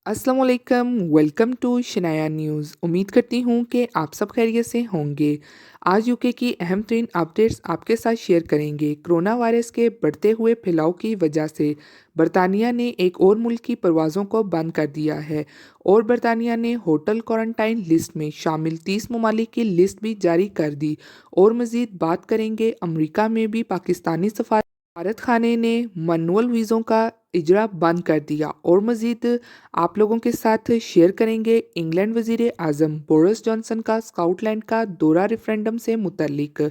अस्सलाम वालेकुम, welcome to Shanaya news. उम्मीद करती हूँ कि आप सब खैरियत से होंगे। आज यूके की अहम तरीन अपडेट्स आपके साथ शेयर करेंगे। कोरोना वायरस के बढ़ते हुए फैलाव की वजह से बरतानिया ने एक और मुल्क की परवाज़ों को बंद कर दिया है और बरतानिया ने होटल क्वारंटाइन लिस्ट में शामिल 30 ममालिक की लिस्ट भी जारी कर दी। और मज़ीद बात करेंगे, अमरीका में भी पाकिस्तानी सफारत खाने ने मैनुअल वीज़ों का इजरा बंद कर दिया। और मज़ीद आप लोगों के साथ शेयर करेंगे, इंग्लैंड वज़ीर आज़म बोरिस जॉनसन का स्कॉटलैंड का दौरा रेफरेंडम से मुतल्लिक।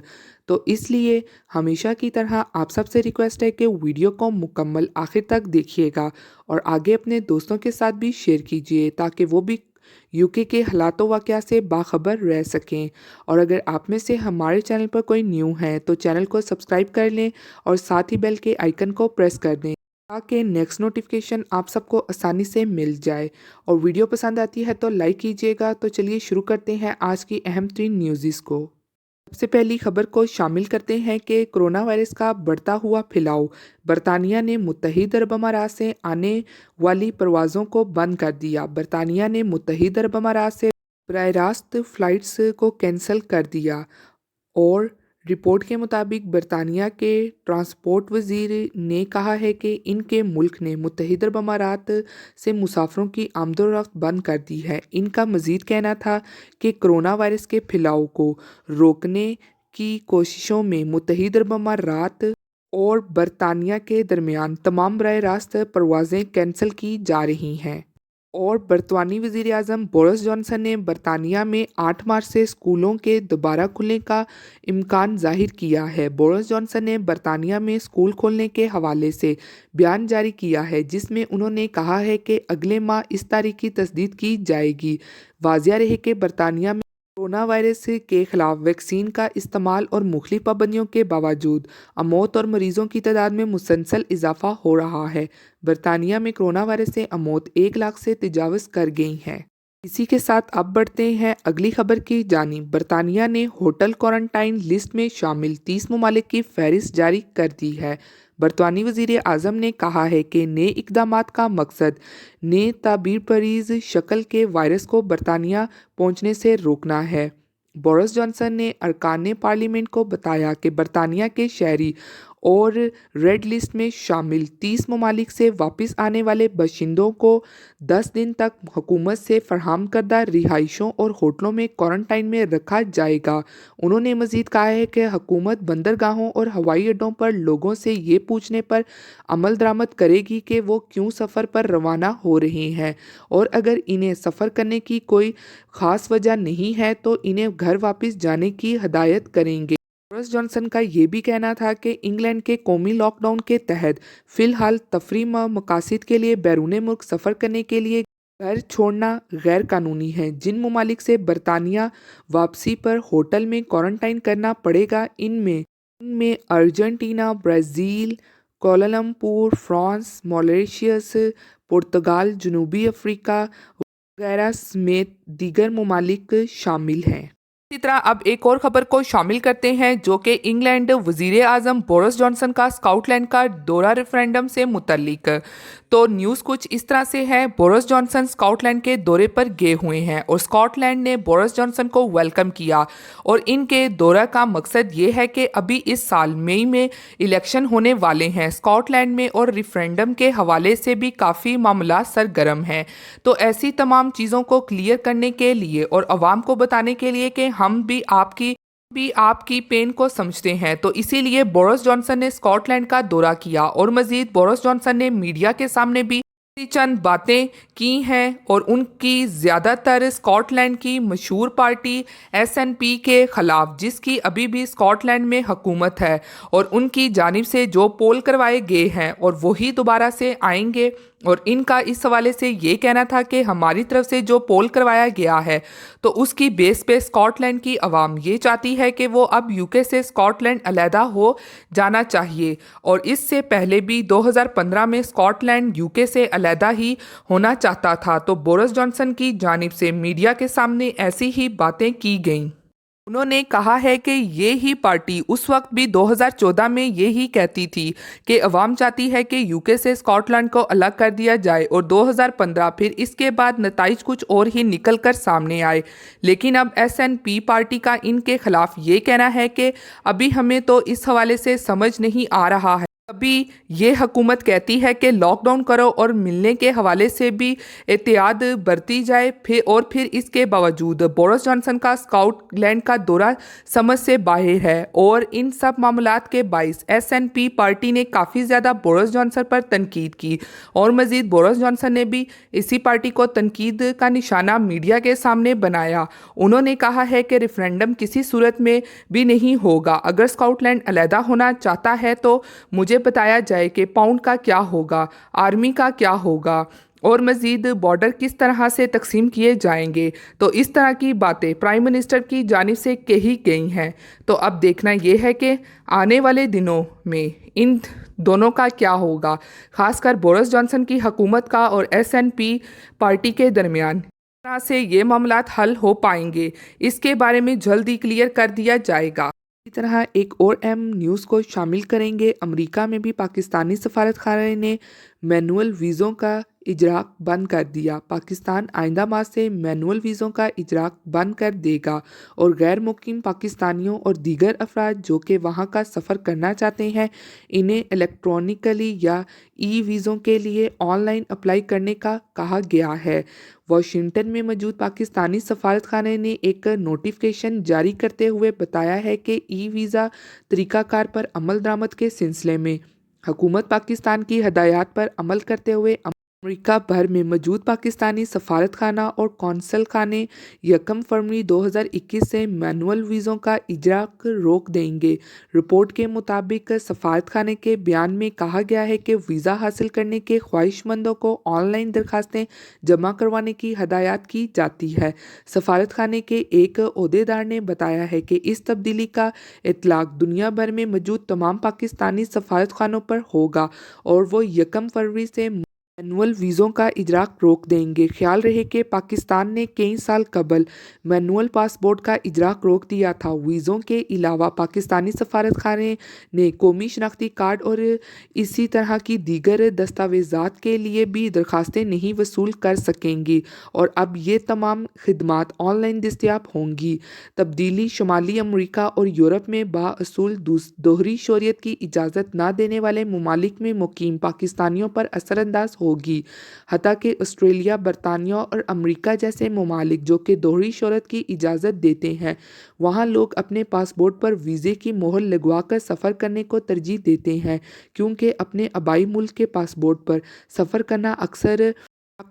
तो इसलिए हमेशा की तरह आप सबसे रिक्वेस्ट है कि वीडियो को मुकम्मल आखिर तक देखिएगा और आगे अपने दोस्तों के साथ भी शेयर कीजिए ताकि वो भी यूके के हालातों वाक़या से बाखबर रह सकें। और अगर आप में से हमारे चैनल पर कोई न्यू है तो चैनल को सब्सक्राइब कर लें और साथ ही बेल के आइकन को प्रेस कर दें ताकि नेक्स्ट नोटिफिकेशन आप सबको आसानी से मिल जाए। और वीडियो पसंद आती है तो लाइक कीजिएगा। तो चलिए शुरू करते हैं आज की अहम तरीन न्यूज़ को। सबसे पहली खबर को शामिल करते हैं कि कोरोना वायरस का बढ़ता हुआ फैलाव। बरतानिया ने मुत्तहिद अरब अमारात से आने वाली परवाज़ों को बंद कर दिया। बरतानिया ने मुत्तहिद अरब अमारात से बराह रास्त फ़्लाइट्स को कैंसिल कर दिया। और रिपोर्ट के मुताबिक बरतानिया के ट्रांसपोर्ट वज़ीर ने कहा है कि इनके मुल्क ने मुत्तहिद अरब अमारात से मुसाफिरों की आमदोरफ्त बंद कर दी है। इनका मज़ीद कहना था कि कोरोना वायरस के फैलाव को रोकने की कोशिशों में मुत्तहिद अरब अमारात और बरतानिया के दरमियान तमाम बराह रास्त परवाज़ें कैंसिल की जा रही हैं। और बरतानी वज़ीर आज़म बोरिस जॉनसन ने बरतानिया में 8 मार्च से स्कूलों के दोबारा खुलने का इम्कान ज़ाहिर किया है। बोरिस जॉनसन ने बरतानिया में स्कूल खोलने के हवाले से बयान जारी किया है जिसमें उन्होंने कहा है कि अगले माह इस तारीख की तस्दीक की जाएगी। वाज़िया रहे कि बरतानिया में कोरोना वायरस के खिलाफ वैक्सीन का इस्तेमाल और मुख्तलिफ पाबंदियों के बावजूद अमौत और मरीजों की तादाद में मुसलसल इजाफा हो रहा है। बरतानिया में कोरोना वायरस से अमौत 1 लाख से तजावज़ कर गई हैं। इसी के साथ अब बढ़ते हैं अगली खबर की जानिब। बरतानिया ने होटल क्वारंटाइन लिस्ट में शामिल 30 ममालिक की फहरिस्त जारी कर दी है। बरतानी वज़ीर आज़म ने कहा है कि नए इक़दामात का मकसद नए ताबीर परीज शक्ल के वायरस को बरतानिया पहुंचने से रोकना है। बोरिस जॉनसन ने अरकान पार्लियामेंट को बताया कि बरतानिया के शहरी और रेड लिस्ट में शामिल 30 ममालिक से वापस आने वाले बाशिंदों को 10 दिन तक हुकूमत से फराहम करदा रिहाइशों और होटलों में क्वारंटाइन में रखा जाएगा। उन्होंने मज़ीद कहा है कि हुकूमत बंदरगाहों और हवाई अड्डों पर लोगों से ये पूछने पर अमल दरामद करेगी कि वो क्यों सफ़र पर रवाना हो रहे हैं और अगर इन्हें सफ़र करने की कोई ख़ास वजह नहीं है तो इन्हें घर वापस जाने की हदायत करेंगे। बोरिस जॉनसन का ये भी कहना था कि इंग्लैंड के कौमी लॉकडाउन के तहत फ़िलहाल तफरी मकासद के लिए बैरून मुल्क सफ़र करने के लिए घर छोड़ना गैर कानूनी है। जिन ममालिक से बरतानिया वापसी पर होटल में क्वारंटाइन करना पड़ेगा इनमें Argentina, Brazil, Kuala Lumpur, France, Mauritius, पुर्तगाल, जनूबी अफ्रीका वगैरह समेत दीगर ममालिक शामिल हैं। इसी तरह अब एक और खबर को शामिल करते हैं जो कि इंग्लैंड वज़ीर आज़म बोरिस जॉनसन का स्कॉटलैंड का दौरा रेफरेंडम से मुतल्लिक। तो न्यूज़ कुछ इस तरह से है, बोरिस जॉनसन स्कॉटलैंड के दौरे पर गए हुए हैं और स्कॉटलैंड ने बोरिस जॉनसन को वेलकम किया। और इनके दौरा का मकसद ये है कि अभी इस साल मई में इलेक्शन होने वाले हैं स्कॉटलैंड में और रेफरेंडम के हवाले से भी काफ़ी मामला सरगर्म हैं। तो ऐसी तमाम चीज़ों को क्लियर करने के लिए और आवाम को बताने के लिए कि हम भी आपकी पेन को समझते हैं, तो इसीलिए बोरिस जॉनसन ने स्कॉटलैंड का दौरा किया। और मज़ीद बोरिस जॉनसन ने मीडिया के सामने भी चंद बातें की हैं और उनकी ज़्यादातर स्कॉटलैंड की मशहूर पार्टी एसएनपी के ख़िलाफ़ जिसकी अभी भी स्कॉटलैंड में हुकूमत है और उनकी जानिब से जो पोल करवाए गए हैं और वही दोबारा से आएंगे। और इनका इस हवाले से ये कहना था कि हमारी तरफ से जो पोल करवाया गया है तो उसकी बेस पे स्कॉटलैंड की आवाम ये चाहती है कि वो अब यूके से स्कॉटलैंड अलहदा हो जाना चाहिए। और इससे पहले भी 2015 में स्कॉटलैंड यूके से अलहदा ही होना चाहता था। तो बोरिस जॉनसन की जानिब से मीडिया के सामने ऐसी ही बातें की गईं। उन्होंने कहा है कि ये ही पार्टी उस वक्त भी 2014 में ये ही कहती थी कि अवाम चाहती है कि यूके से स्कॉटलैंड को अलग कर दिया जाए, और 2015 फिर इसके बाद नताइज कुछ और ही निकल कर सामने आए। लेकिन अब एसएनपी पार्टी का इनके खिलाफ ये कहना है कि अभी हमें तो इस हवाले से समझ नहीं आ रहा है। अभी ये हुकूमत कहती है कि लॉकडाउन करो और मिलने के हवाले से भी एहतियात बरती जाए, फिर इसके बावजूद बोरिस जॉनसन का स्कॉटलैंड का दौरा समझ से बाहर है, और इन सब मामलात के बाइस एसएनपी पार्टी ने काफ़ी ज़्यादा बोरिस जॉनसन पर तनकीद की, और मज़ीद बोरिस जॉनसन ने भी इसी पार्टी को तनकीद का निशाना मीडिया के सामने बनाया। उन्होंने कहा है कि रेफरेंडम किसी सूरत में भी नहीं होगा। अगर स्कॉटलैंड अलहदा होना चाहता है तो मुझे बताया जाए कि पाउंड का क्या होगा, आर्मी का क्या होगा, और मज़ीद बॉर्डर किस तरह से तकसीम किए जाएंगे। तो इस तरह की बातें प्राइम मिनिस्टर की जानिब से कही गई हैं। तो अब देखना ये है कि आने वाले दिनों में इन दोनों का क्या होगा, खासकर बोरिस जॉनसन की हुकूमत का और एसएनपी पार्टी के दरमियान तरह से ये मामलात हल हो पाएंगे, इसके बारे में जल्दी क्लियर कर दिया जाएगा। इसी तरह एक और अहम न्यूज़ को शामिल करेंगे। अमेरिका में भी पाकिस्तानी सफारतखाने ने मैनुअल वीज़ों का इजरा बंद कर दिया। पाकिस्तान आइंदा माह से मैनुअल वीज़ों का इजरा बंद कर देगा, और गैर मुकीम पाकिस्तानियों और दीगर अफराद जो कि वहाँ का सफ़र करना चाहते हैं, इन्हें इलेक्ट्रॉनिकली या ई वीज़ों के लिए ऑनलाइन अप्लाई करने का कहा गया है। वाशिंगटन में मौजूद पाकिस्तानी सफारतखाने ने एक नोटिफिकेशन जारी करते हुए बताया है कि ई वीज़ा तरीक़ाकार पर अमल दरामद के सिलसिले में हुकूमत पाकिस्तान की हदायत पर अमल करते हुए अमेरिका भर में मौजूद पाकिस्तानी सफारतखाना और कौंसल खाने 1 फरवरी 2021 से मैनुअल वीज़ों का इजरा रोक देंगे। रिपोर्ट के मुताबिक सफारतखाने के बयान में कहा गया है कि वीज़ा हासिल करने के ख्वाहिशमंदों को ऑनलाइन दरखास्तें जमा करवाने की हदायत की जाती है। सफारतखाने के एक ओहदेदार ने बताया है कि इस तब्दीली का इतलाक दुनिया भर में मौजूद तमाम पाकिस्तानी सफारतखानों पर होगा, और वो 1 फरवरी से मैनुअल वीज़ों का इजरा रोक देंगे। ख्याल रहे कि पाकिस्तान ने कई साल कबल मैनुअल पासपोर्ट का इजरा रोक दिया था। वीज़ों के अलावा पाकिस्तानी सफारतखाने ने कौमी शनाख्ती कार्ड और इसी तरह की दीगर दस्तावेज़ात के लिए भी दरखास्तें नहीं वसूल कर सकेंगी, और अब ये तमाम खिदमात ऑनलाइन दस्तियाब होंगी। तब्दीली शुमाली अमरीका और यूरोप में बाअसूल दोहरी शोरियत की इजाज़त न देने वाले ममालिक में मुकीम पाकिस्तानियों पर असरअंदाज होगी। हत्ता कि ऑस्ट्रेलिया, बरतानिया और अमेरिका जैसे ममालिक जो कि दोहरी शोहरत की इजाज़त देते हैं, वहाँ लोग अपने पासपोर्ट पर वीज़े की मोहर लगवा कर सफ़र करने को तरजीह देते हैं, क्योंकि अपने आबाई मुल्क के पासपोर्ट पर सफ़र करना अक्सर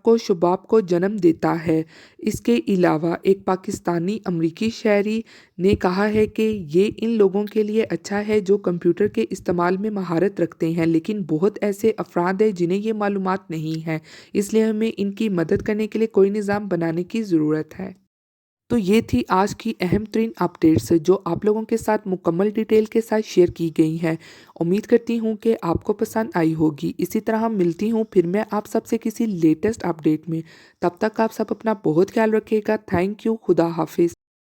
को शुबाब को जन्म देता है। इसके अलावा एक पाकिस्तानी अमरीकी शहरी ने कहा है कि ये इन लोगों के लिए अच्छा है जो कंप्यूटर के इस्तेमाल में महारत रखते हैं, लेकिन बहुत ऐसे अफराद हैं जिन्हें ये मालूमात नहीं है, इसलिए हमें इनकी मदद करने के लिए कोई निज़ाम बनाने की ज़रूरत है। तो ये थी आज की अहम तरीन अपडेट्स जो आप लोगों के साथ मुकम्मल डिटेल के साथ शेयर की गई हैं। उम्मीद करती हूँ कि आपको पसंद आई होगी। इसी तरह मिलती हूँ फिर मैं आप सबसे किसी लेटेस्ट अपडेट में। तब तक आप सब अपना बहुत ख्याल रखिएगा। Thank you. खुदा हाफिज़।